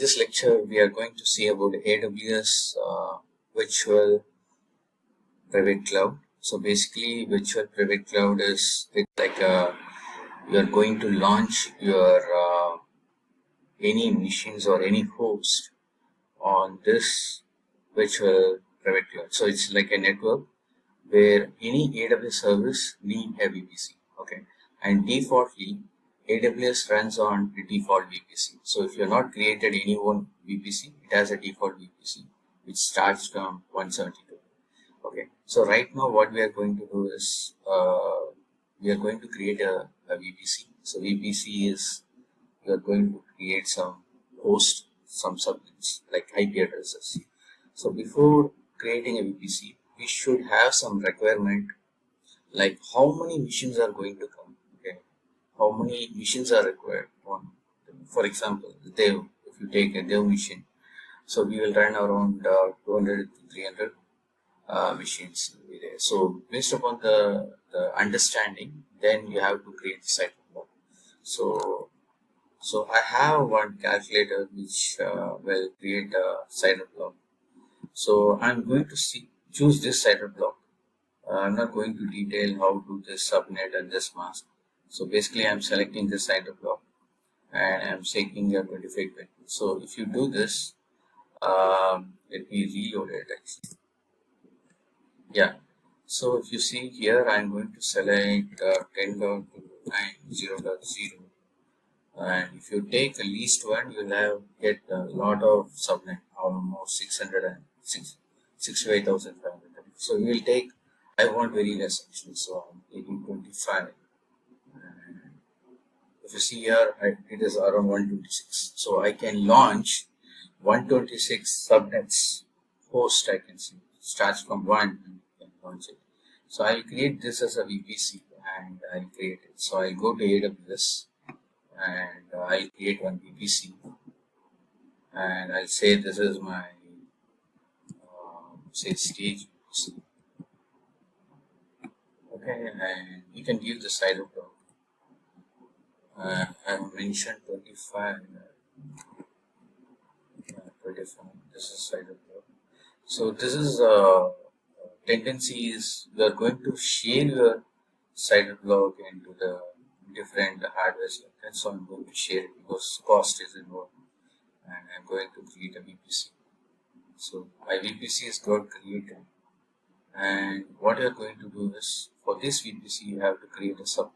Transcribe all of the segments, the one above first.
This lecture we are going to see about AWS virtual private cloud. So basically virtual private cloud is like you are going to launch your any machines or any host on this virtual private cloud. So it's like a network where any AWS service need a VPC. Okay, and defaultly AWS runs on the default VPC. So if you're not created any one VPC, it has a default VPC which starts from 172. Okay, so right now what we are going to do is we are going to create a VPC. So VPC is we are going to create some host, some subnets like IP addresses. So before creating a VPC, we should have some requirement like how many machines are going to come. Okay, how many machines are required. For example, Dev, if you take a Dev machine, so we will run around 200 to 300 machines will be there. So based upon the understanding, then you have to create the site block. So I have one calculator which will create a cider block. So I'm going to choose this cider block. I'm not going to detail how to this subnet and this mask. So basically I'm selecting this cider block and I'm taking a 25 bit. So if you do this, let me reload it actually. Yeah. So if you see here, I'm going to select 10.9.0.0. And if you take the least one, you'll get a lot of subnet, almost 65,500. So you will take, I want very less actually, so I'm taking 25. And if you see here, it is around 126. So I can launch 126 subnets host. I can see starts from 1 and can launch it. So I'll create this as a VPC and I'll create it. So I'll go to AWS and I'll create one VPC and I'll say this is my say stage VPC. Okay, and you can give the size of the I mentioned 25. 25. This is side of the. So this is tendency is you are going to share your cider block into the different hardware. And so I'm going to share it because cost is involved and I'm going to create a VPC. So my VPC is got created and what you're going to do is for this VPC you have to create a subnet.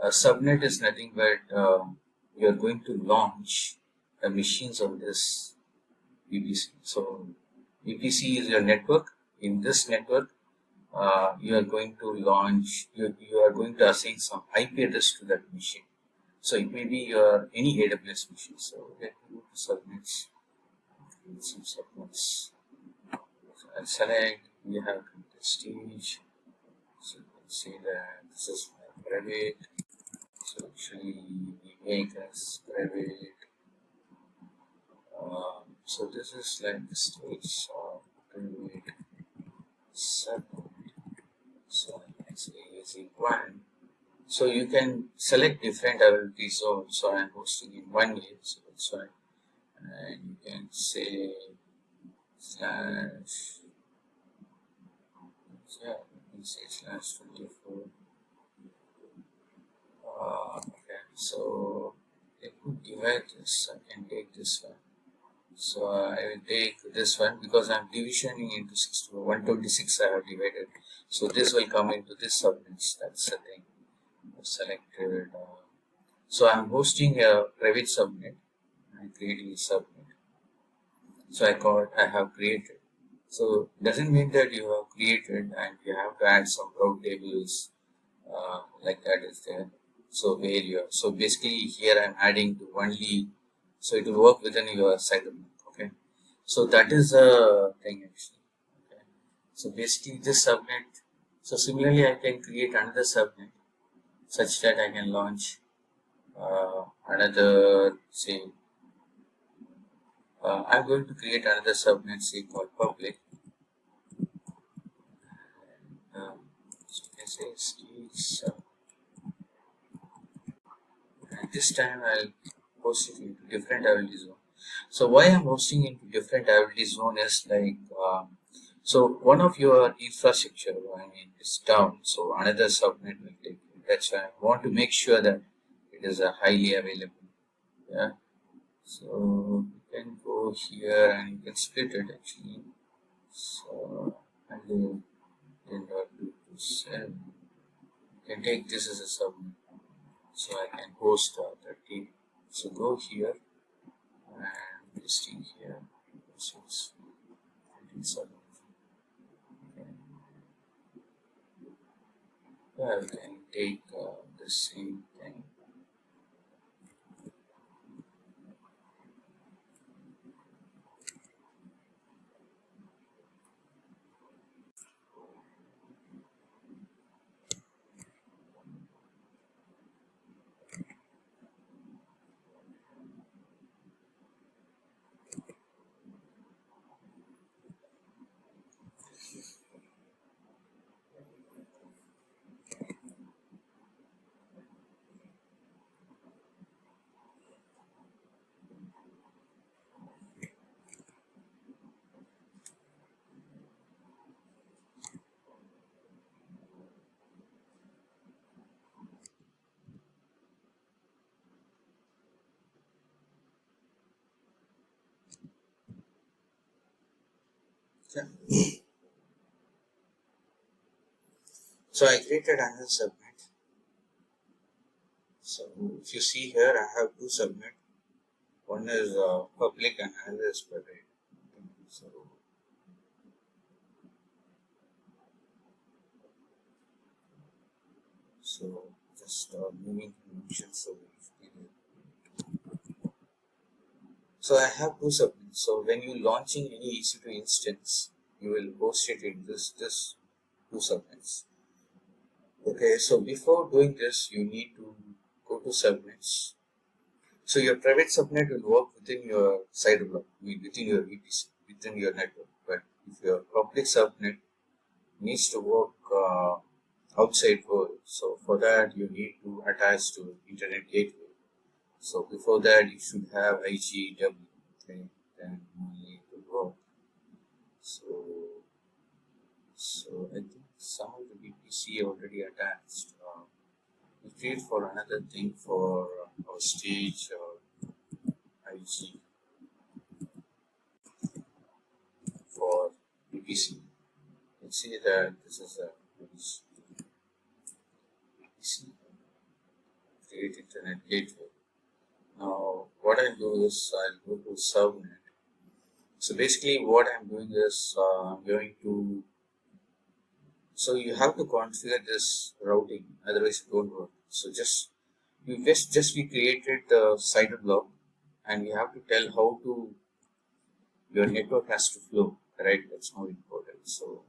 A subnet is nothing but you're going to launch the machines on this VPC. So VPC is your network. In this network, you are going to launch. You are going to assign some IP address to that machine. So it may be your any AWS machine. So let me go to subnets. Some subnets. So I'll select. We have the stage. So you can see that this is my private. So actually, we make as private. So this is like the stage of private subnet. So actually using one. So you can select different availability zones. So I'm hosting in 1 year. So that's why. And you can say slash. Yeah, you can say slash 24. Okay, so let me divide this. I can take this one. So I will take this one because I'm divisioning into 126 I have divided. So this will come into this subnets. That's the thing. Selected. So I'm hosting a private subnet. I'm creating a subnet. So I have created. So doesn't mean that you have created and you have to add some route tables like that is there. So where you are. So basically here I'm adding to only. So it will work within your site. Okay. So that is the thing actually. Okay. So basically this subnet. So similarly I can create another subnet such that I can launch another say. I'm going to create another subnet say called public. And, so you can say stage and this time I'll host it into different availability zone. So why I'm hosting into different availability zone is like, so one of your infrastructure, I mean, is down, so another subnet will take it. That's why I want to make sure that it is highly available. Yeah. So you can go here and you can split it actually. So and then what to sell. You can take this as a subnet. So I can host 30. So go here and listing here. So it's 27. Yeah, we can take the same thing. Yeah. So I created another subnet. So if you see here, I have two subnet. One is public and another is private. So just moving convention. So I have two subnets. So when you launching any EC2 instance, you will host it in this two subnets. Okay, so before doing this, you need to go to subnets. So your private subnet will work within your side block, within your VPC, within your network. But if your public subnet needs to work outside world, so for that you need to attach to internet gateway. So before that you should have IGW, okay, then only it will work. So I think some of the VPC already attached. We create for another thing for our stage IG for VPC. You can see that this is a VPC, create internet gateway. Now what I'll do is I'll go to subnet. So basically what I'm doing is I'm going to, so you have to configure this routing, otherwise it won't work. So just we created the side block and we have to tell how to your network has to flow, right? That's more important. So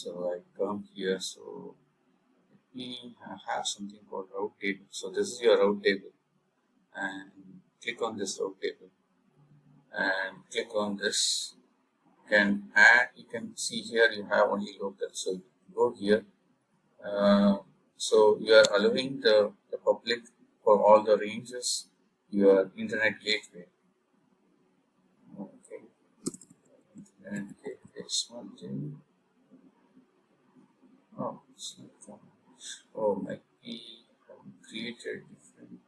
I come here, so we have something called route table. So this is your route table and click on this route table and click on this. You can add, you can see here you have only local. So go here. So you are allowing the public for all the ranges, your internet gateway. Okay. Internet gateway is one thing. Oh, it's not from, oh, might be created different.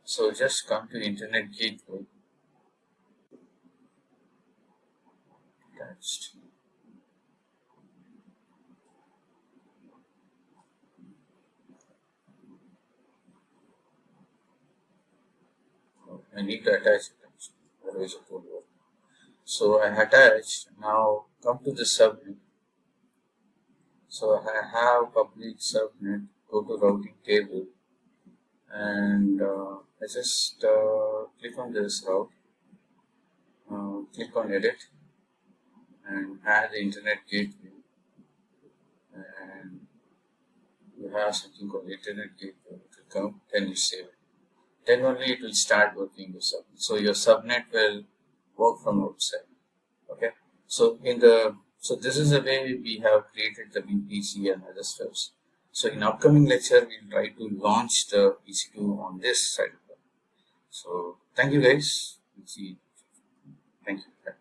So just come to internet gateway. Attached. Oh, I need to attach it actually, otherwise it won't work. So I attached. Now come to the subnet. So I have public subnet. Go to routing table, and I just click on this route. Click on edit and add the internet gateway, and you have something called internet gateway. It will come, then you save it. Then only it will start working your subnet. So your subnet will work from outside. Okay. So this is the way we have created the VPC and other stuffs. So in upcoming lecture, we'll try to launch the EC2 on this side. So thank you guys. We'll see. Thank you.